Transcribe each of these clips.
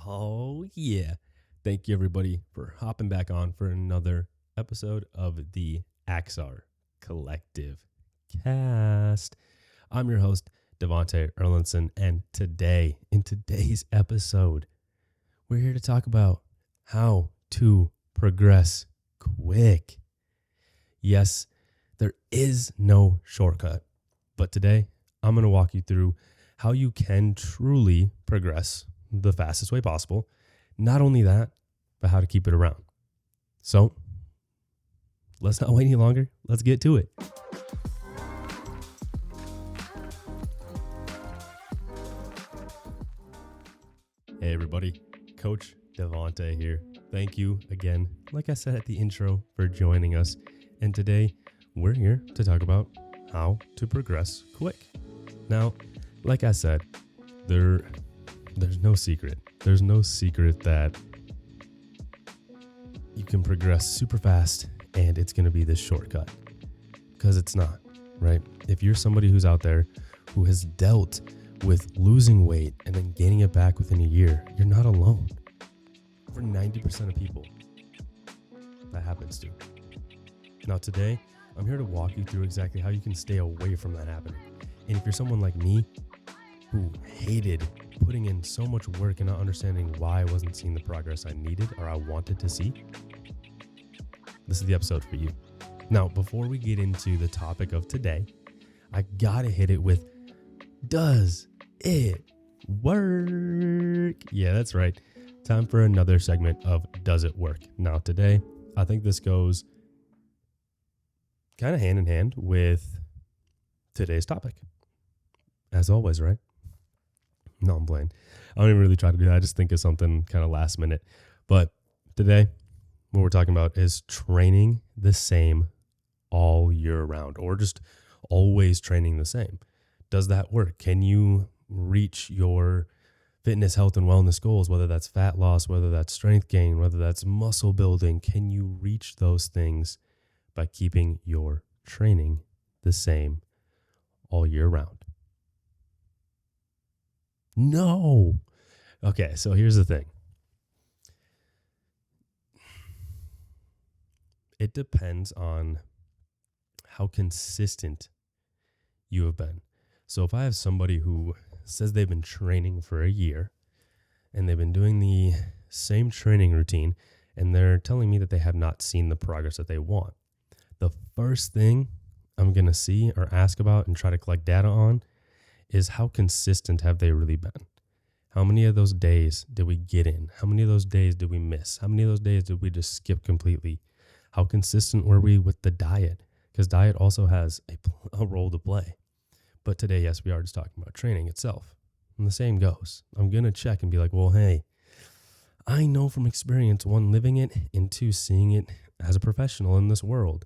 Oh, yeah. Thank you, everybody, for hopping back on for another episode of the AXEARE Collective Cast. I'm your host, Devante Erlinson, and in today's episode, we're here to talk about how to progress quick. Yes, there is no shortcut, but today I'm going to walk you through how you can truly progress the fastest way possible. Not only that, but how to keep it around. So let's not wait any longer. Let's get to it. Hey everybody, Coach Devante here. Thank you again, like I said at the intro, for joining us. And today we're here to talk about how to progress quick. Now, like I said, there's no secret. There's no secret that you can progress super fast and it's going to be this shortcut, because it's not, right? If you're somebody who's out there who has dealt with losing weight and then gaining it back within a year, you're not alone. For 90% of people, that happens to. Now today, I'm here to walk you through exactly how you can stay away from that happening. And if you're someone like me who hated putting in so much work and not understanding why I wasn't seeing the progress I needed or I wanted to see, this is the episode for you. Now, before we get into the topic of today, I gotta hit it with, does it work? Yeah, that's right. Time for another segment of Does It Work? Now today, I think this goes kind of hand in hand with today's topic. As always, right? No, I'm playing. I don't even really try to do that. I just think of something kind of last minute. But today, what we're talking about is training the same all year round, or just always training the same. Does that work? Can you reach your fitness, health, and wellness goals, whether that's fat loss, whether that's strength gain, whether that's muscle building? Can you reach those things by keeping your training the same all year round? No. Okay, so here's the thing. It depends on how consistent you have been. So if I have somebody who says they've been training for a year and they've been doing the same training routine and they're telling me that they have not seen the progress that they want, the first thing I'm going to see or ask about and try to collect data on is how consistent have they really been? How many of those days did we get in? How many of those days did we miss? How many of those days did we just skip completely? How consistent were we with the diet? Because diet also has a role to play. But today, yes, we are just talking about training itself. And the same goes. I'm going to check and be like, well, hey, I know from experience, one, living it, and two, seeing it as a professional in this world.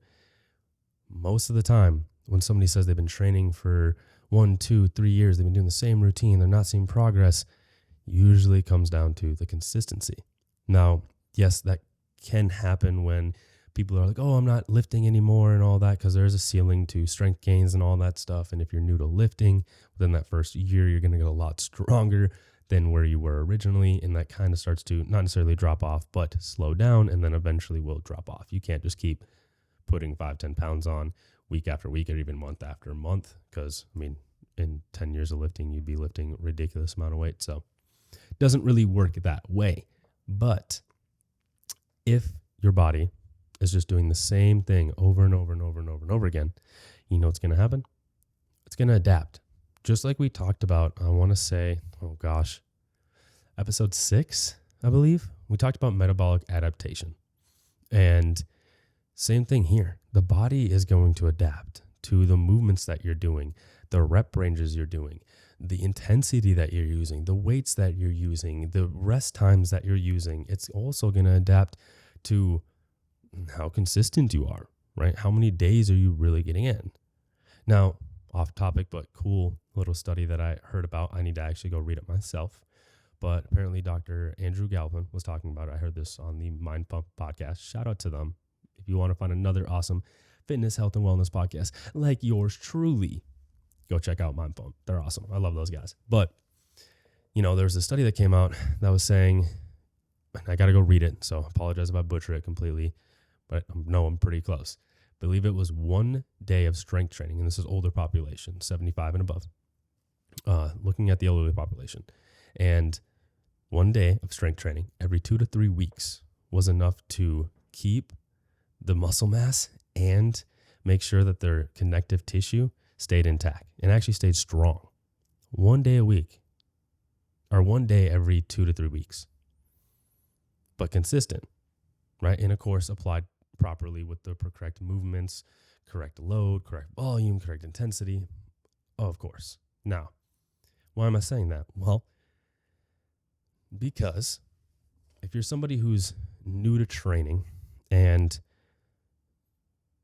Most of the time, when somebody says they've been training for 1, 2, 3 years, they've been doing the same routine, they're not seeing progress, usually comes down to the consistency. Now, yes, that can happen when people are like, oh, I'm not lifting anymore and all that, because there's a ceiling to strength gains and all that stuff. And if you're new to lifting, within that first year, you're going to get a lot stronger than where you were originally. And that kind of starts to not necessarily drop off, but slow down, and then eventually will drop off. You can't just keep putting 5-10 pounds on week after week or even month after month, because, I mean, in 10 years of lifting, you'd be lifting a ridiculous amount of weight. So it doesn't really work that way. But if your body is just doing the same thing over and over and over and over and over again, you know what's going to happen? It's going to adapt. Just like we talked about, I want to say, episode 6, I believe, we talked about metabolic adaptation. And same thing here. The body is going to adapt to the movements that you're doing, the rep ranges you're doing, the intensity that you're using, the weights that you're using, the rest times that you're using. It's also going to adapt to how consistent you are, right? How many days are you really getting in? Now, off topic, but cool little study that I heard about. I need to actually go read it myself. But apparently Dr. Andrew Galvin was talking about it. I heard this on the Mind Pump podcast. Shout out to them. If you want to find another awesome fitness, health, and wellness podcast like yours truly, go check out Mind Pump. They're awesome. I love those guys. But There's a study that came out that was saying, and I got to go read it, so I apologize if I butcher it completely, but I know I'm pretty close. I believe it was 1 day of strength training, and this is older population, 75 and above, looking at the elderly population. And 1 day of strength training every 2 to 3 weeks was enough to keep the muscle mass and make sure that their connective tissue stayed intact and actually stayed strong. 1 day a week, or 1 day every 2 to 3 weeks, but consistent, right? And of course, applied properly with the correct movements, correct load, correct volume, correct intensity, of course. Now, why am I saying that? Well, because if you're somebody who's new to training and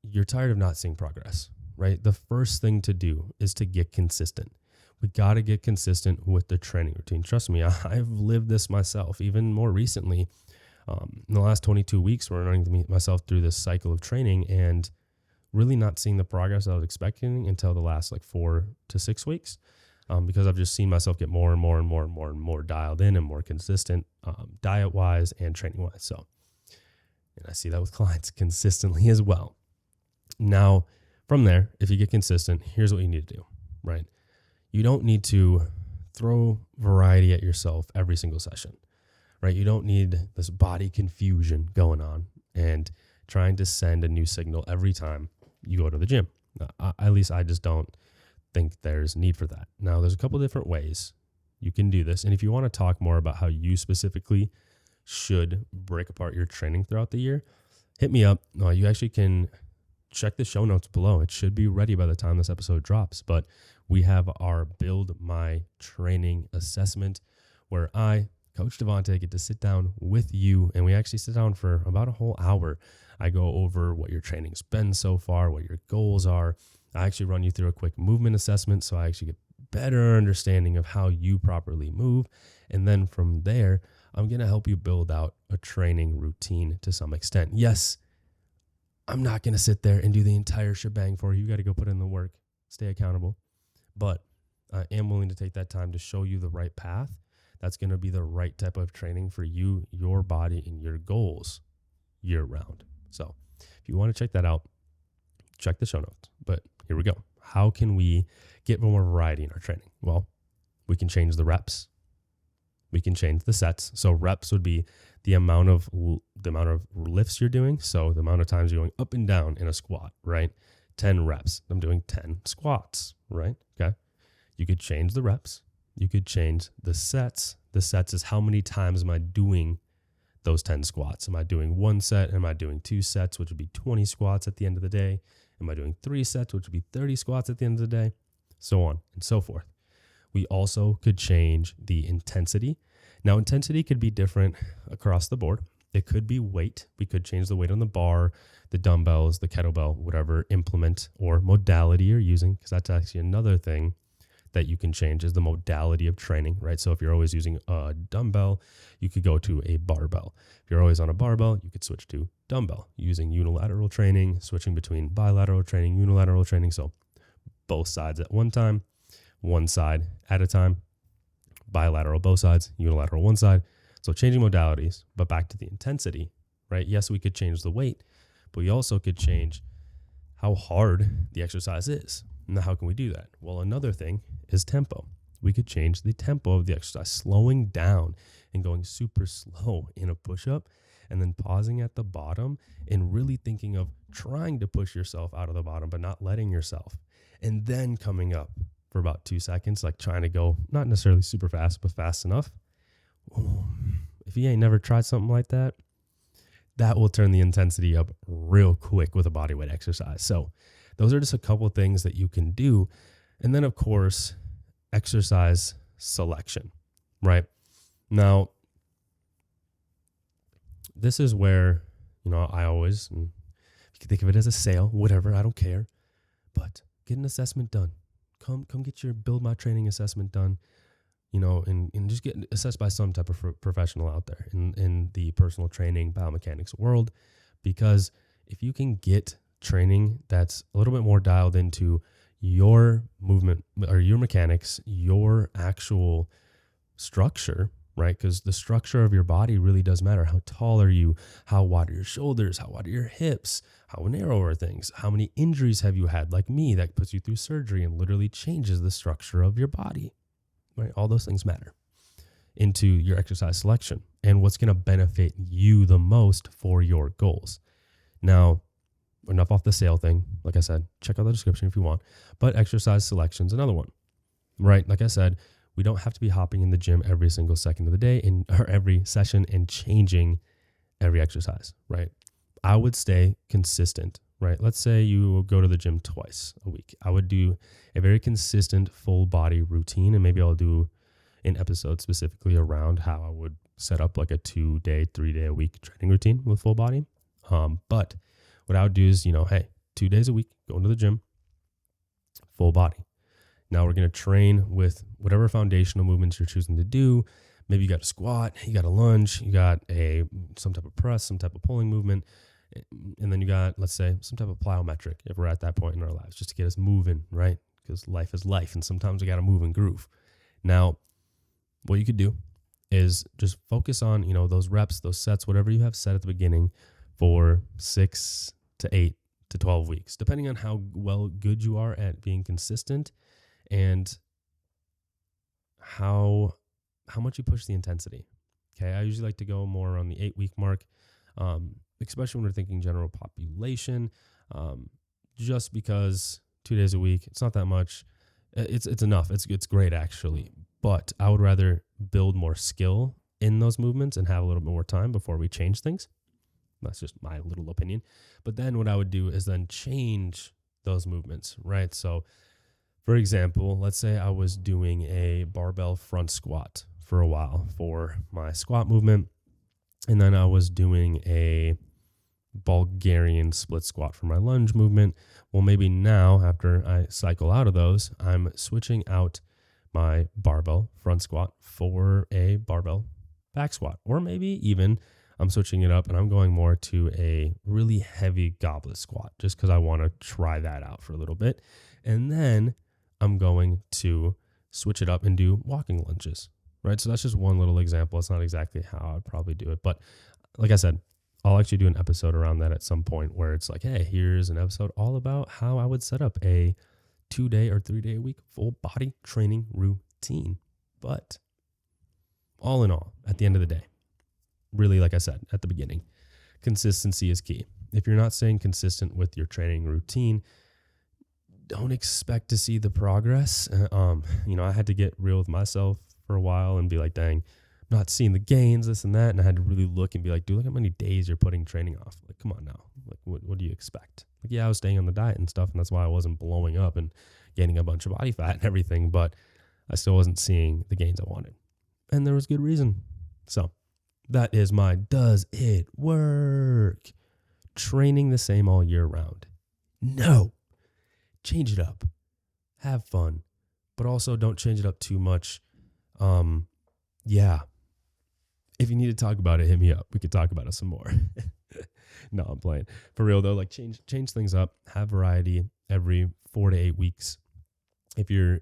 you're tired of not seeing progress, right? The first thing to do is to get consistent. We got to get consistent with the training routine. Trust me, I've lived this myself, even more recently. In the last 22 weeks, we're running myself through this cycle of training and really not seeing the progress I was expecting until the last 4 to 6 weeks, because I've just seen myself get more and more and more and more and more dialed in and more consistent, diet-wise and training-wise. And I see that with clients consistently as well. Now, from there, if you get consistent, here's what you need to do, right? You don't need to throw variety at yourself every single session, right? You don't need this body confusion going on and trying to send a new signal every time you go to the gym. At least I just don't think there's need for that. Now, there's a couple different ways you can do this. And if you want to talk more about how you specifically should break apart your training throughout the year, hit me up. You actually can check the show notes below. It should be ready by the time this episode drops. But we have our Build My Training assessment where I, Coach Devante, get to sit down with you, and we actually sit down for about a whole hour. I go over what your training's been so far, what your goals are. I actually run you through a quick movement assessment so I actually get better understanding of how you properly move. And then from there, I'm going to help you build out a training routine to some extent. Yes, I'm not going to sit there and do the entire shebang for you. You got to go put in the work, stay accountable. But I am willing to take that time to show you the right path. That's going to be the right type of training for you, your body, and your goals year round. So if you want to check that out, check the show notes. But here we go. How can we get more variety in our training? Well, we can change the reps. We can change the sets. So reps would be the amount of lifts you're doing. So the amount of times you're going up and down in a squat, right? 10 reps. I'm doing 10 squats, right? Okay. You could change the reps. You could change the sets. The sets is how many times am I doing those 10 squats? Am I doing 1 set? Am I doing 2 sets, which would be 20 squats at the end of the day? Am I doing 3 sets, which would be 30 squats at the end of the day? So on and so forth. We also could change the intensity. Now, intensity could be different across the board. It could be weight. We could change the weight on the bar, the dumbbells, the kettlebell, whatever implement or modality you're using, because that's actually another thing that you can change is the modality of training, right? So if you're always using a dumbbell, you could go to a barbell. If you're always on a barbell, you could switch to dumbbell, using unilateral training, switching between bilateral training, unilateral training. So both sides at one time, one side at a time, bilateral both sides, unilateral one side. So changing modalities, but back to the intensity, right? Yes, we could change the weight, but we also could change how hard the exercise is. Now, how can we do that? Well, another thing is tempo. We could change the tempo of the exercise, slowing down and going super slow in a push-up, and then pausing at the bottom and really thinking of trying to push yourself out of the bottom, but not letting yourself. And then coming up for about 2 seconds, like trying to go, not necessarily super fast, but fast enough. If you ain't never tried something like that, that will turn the intensity up real quick with a bodyweight exercise. So those are just a couple of things that you can do. And then, of course, exercise selection, right? Now, this is where, I always, you can think of it as a sale, whatever, I don't care, but get an assessment done. Come get your Build My Training assessment done, and just get assessed by some type of professional out there in the personal training biomechanics world. Because if you can get training that's a little bit more dialed into your movement or your mechanics, your actual structure, right? Because the structure of your body really does matter. How tall are you? How wide are your shoulders? How wide are your hips? How narrow are things? How many injuries have you had, like me, that puts you through surgery and literally changes the structure of your body, right? All those things matter into your exercise selection and what's going to benefit you the most for your goals. Now, enough off the sale thing. Like I said, check out the description if you want. But exercise selection is another one, right? Like I said, we don't have to be hopping in the gym every single second of the day or every session and changing every exercise, right? I would stay consistent, right? Let's say you go to the gym twice a week. I would do a very consistent full body routine, and maybe I'll do an episode specifically around how I would set up like a 2-day, 3-day a week training routine with full body. But what I would do is, hey, 2 days a week, going to the gym, full body. Now we're going to train with whatever foundational movements you're choosing to do. Maybe you got a squat, you got a lunge, you got some type of press, some type of pulling movement. And then you got, let's say, some type of plyometric if we're at that point in our lives, just to get us moving, right? Because life is life, and sometimes we got to move and groove. Now, what you could do is just focus on, those reps, those sets, whatever you have set at the beginning for 6 to 8 to 12 weeks, depending on how good you are at being consistent and how much you push the intensity. Okay, I usually like to go more around the 8-week mark, especially when we're thinking general population, just because 2 days a week, it's not that much. It's enough. It's great actually, but I would rather build more skill in those movements and have a little bit more time before we change things. That's just my little opinion. But then what I would do is then change those movements, right? So for example, let's say I was doing a barbell front squat for a while for my squat movement, and then I was doing a Bulgarian split squat for my lunge movement. Well, maybe now after I cycle out of those, I'm switching out my barbell front squat for a barbell back squat, or maybe even I'm switching it up and I'm going more to a really heavy goblet squat just because I want to try that out for a little bit. And then I'm going to switch it up and do walking lunges, right? So that's just one little example. It's not exactly how I'd probably do it. But like I said, I'll actually do an episode around that at some point where it's like, hey, here's an episode all about how I would set up a 2-day or 3-day a week full body training routine. But all in all, at the end of the day, really, like I said at the beginning, consistency is key. If you're not staying consistent with your training routine, don't expect to see the progress. I had to get real with myself for a while and be like, dang, I'm not seeing the gains, this and that. And I had to really look and be like, dude, look how many days you're putting training off. Like, come on now. Like, what do you expect? Like, yeah, I was staying on the diet and stuff, and that's why I wasn't blowing up and gaining a bunch of body fat and everything, but I still wasn't seeing the gains I wanted. And there was good reason. So that is my does it work? Training the same all year round. No. Change it up. Have fun. But also don't change it up too much. Yeah. If you need to talk about it, hit me up. We could talk about it some more. No, I'm playing. For real though, like change things up. Have variety every 4 to 8 weeks. If you're,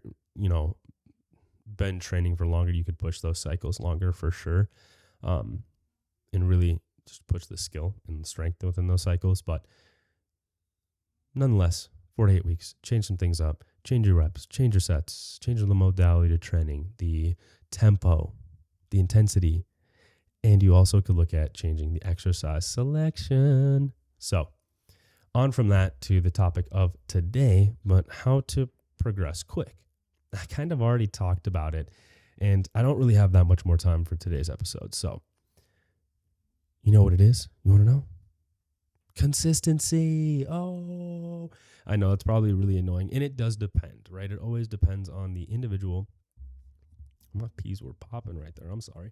been training for longer, you could push those cycles longer for sure. And really just push the skill and the strength within those cycles. But nonetheless, 4 to 8 weeks, change some things up, change your reps, change your sets, change the modality of training, the tempo, the intensity, and you also could look at changing the exercise selection. So on from that to the topic of today, but how to progress quick. I kind of already talked about it, and I don't really have that much more time for today's episode. So you know what it is? You want to know? Consistency. Oh, I know it's probably really annoying, and it does depend, right? It always depends on the individual. My peas were popping right there. I'm sorry.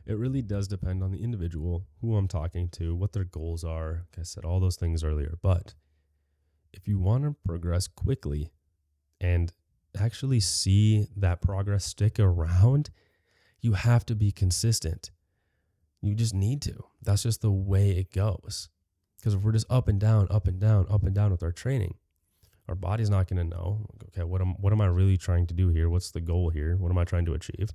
It really does depend on the individual, who I'm talking to, what their goals are. Like I said, all those things earlier. But if you want to progress quickly and actually see that progress stick around, you have to be consistent. You just need to. That's just the way it goes. Because if we're just up and down, up and down, up and down with our training, Our body's not going to know, okay, what am I really trying to do here? What's the goal here? What am I trying to achieve?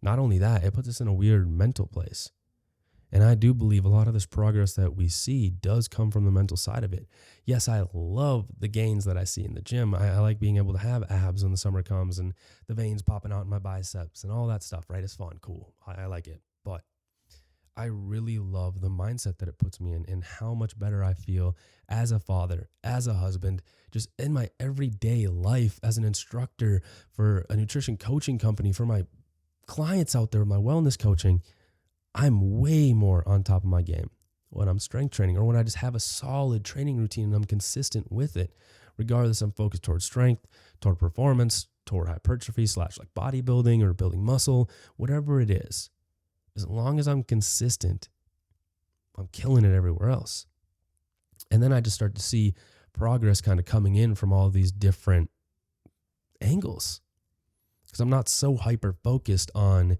Not only that, it puts us in a weird mental place. And I do believe a lot of this progress that we see does come from the mental side of it. Yes, I love the gains that I see in the gym. I like being able to have abs when the summer comes and the veins popping out in my biceps and all that stuff, right? It's fun, cool. I like it. But I really love the mindset that it puts me in and how much better I feel as a father, as a husband, just in my everyday life as an instructor for a nutrition coaching company, for my clients out there, my wellness coaching. I'm way more on top of my game when I'm strength training or when I just have a solid training routine and I'm consistent with it. Regardless, I'm focused towards strength, toward performance, toward hypertrophy / like bodybuilding or building muscle, whatever it is. As long as I'm consistent, I'm killing it everywhere else. And then I just start to see progress kind of coming in from all these different angles because I'm not so hyper focused on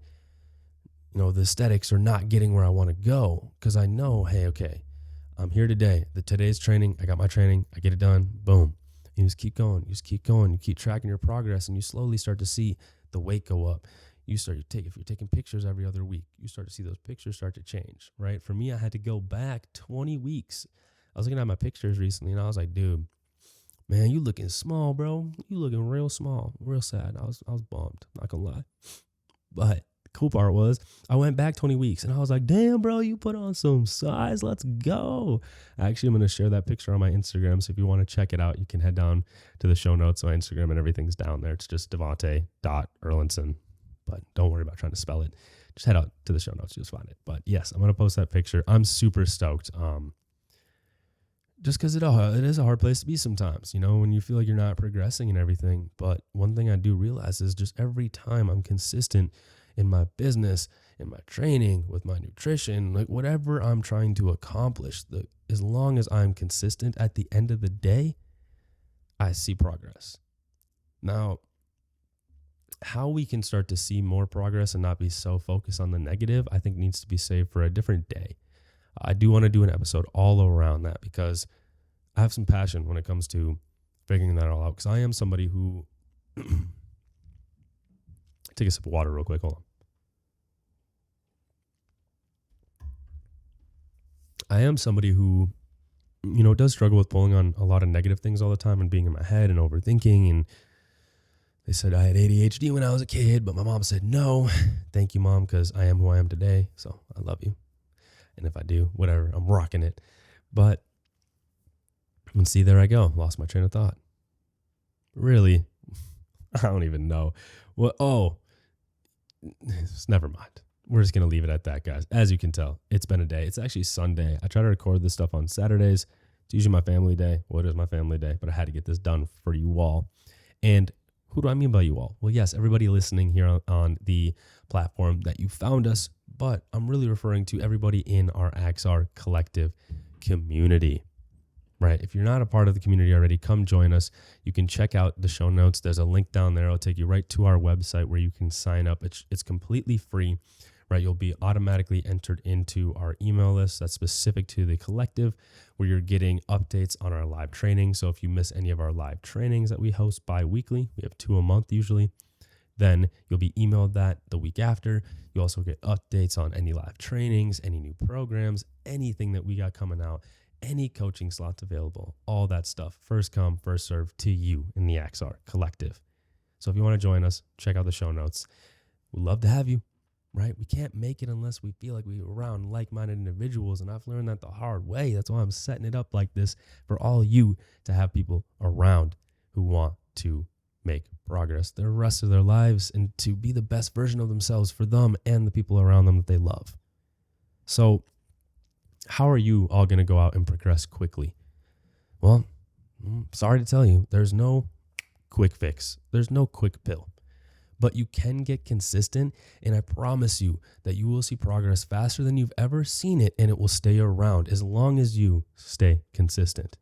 the aesthetics or not getting where I want to go, because I know, hey, okay, I'm here today. Today's training, I got my training, I get it done, boom. You just keep going, you keep tracking your progress, and you slowly start to see the weight go up. If you're taking pictures every other week, you start to see those pictures start to change, right? For me, I had to go back 20 weeks. I was looking at my pictures recently, and I was like, dude, man, you looking small, bro. You looking real small, real sad. I was bummed, not gonna lie. But cool part was I went back 20 weeks and I was like, damn, bro, you put on some size. Let's go. Actually, I'm going to share that picture on my Instagram. So if you want to check it out, you can head down to the show notes. My Instagram and everything's down there. It's just Devante.Erlinson. But don't worry about trying to spell it. Just head out to the show notes. You'll find it. But yes, I'm going to post that picture. I'm super stoked. Just because it is a hard place to be sometimes, when you feel like you're not progressing and everything. But one thing I do realize is just every time I'm consistent in my business, in my training, with my nutrition, like whatever I'm trying to accomplish, as long as I'm consistent, at the end of the day, I see progress. Now, how we can start to see more progress and not be so focused on the negative, I think needs to be saved for a different day. I do want to do an episode all around that because I have some passion when it comes to figuring that all out, because I am somebody who take a sip of water real quick. Hold on. I am somebody who, does struggle with pulling on a lot of negative things all the time and being in my head and overthinking. And they said I had ADHD when I was a kid, but my mom said, no, thank you, Mom, because I am who I am today. So I love you. And if I do, whatever, I'm rocking it. But, and see, there I go. Lost my train of thought. Really? I don't even know. Well, never mind. We're just going to leave it at that, guys. As you can tell, it's been a day. It's actually Sunday. I try to record this stuff on Saturdays. It's usually my family day. Well, it is my family day, but I had to get this done for you all. And who do I mean by you all? Well, yes, everybody listening here on the platform that you found us, but I'm really referring to everybody in our AXEARE Collective community. Right. If you're not a part of the community already, come join us. You can check out the show notes. There's a link down there. It'll take you right to our website where you can sign up. It's completely free, right? You'll be automatically entered into our email list that's specific to the collective, where you're getting updates on our live training. So if you miss any of our live trainings that we host bi-weekly, we have 2 a month usually, then you'll be emailed that the week after. You also get updates on any live trainings, any new programs, anything that we got coming out, any coaching slots available, all that stuff. First come, first serve to you in the AXEARE Collective. So if you want to join us, check out the show notes. We'd love to have you, right? We can't make it unless we feel like we're around like-minded individuals, and I've learned that the hard way. That's why I'm setting it up like this for all you to have people around who want to make progress the rest of their lives and to be the best version of themselves for them and the people around them that they love. So how are you all going to go out and progress quickly? Well, sorry to tell you, there's no quick fix. There's no quick pill. But you can get consistent, and I promise you that you will see progress faster than you've ever seen it, and it will stay around as long as you stay consistent.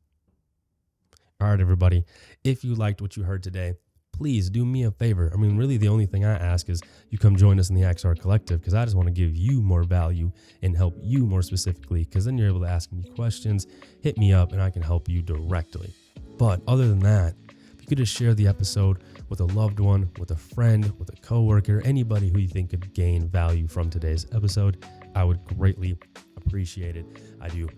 All right, everybody. If you liked what you heard today, please do me a favor. I mean, really the only thing I ask is you come join us in the AXEARE Collective, because I just want to give you more value and help you more specifically, because then you're able to ask me questions, hit me up, and I can help you directly. But other than that, if you could just share the episode with a loved one, with a friend, with a coworker, anybody who you think could gain value from today's episode, I would greatly appreciate it. I do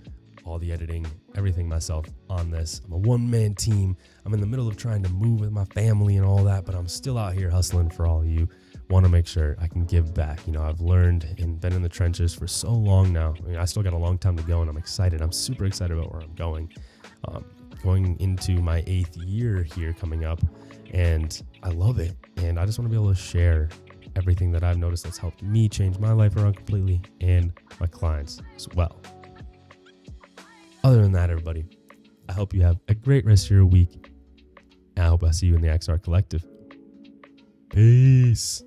all the editing, everything myself on this. I'm a one-man team. I'm in the middle of trying to move with my family and all that, but I'm still out here hustling for all of you. Want to make sure I can give back. I've learned and been in the trenches for so long now. I still got a long time to go, and I'm excited. I'm super excited about where I'm going. Going into my 8th year here coming up, and I love it. And I just want to be able to share everything that I've noticed that's helped me change my life around completely and my clients as well. Other than that, everybody, I hope you have a great rest of your week. I hope I see you in the AXEARE Collective. Peace.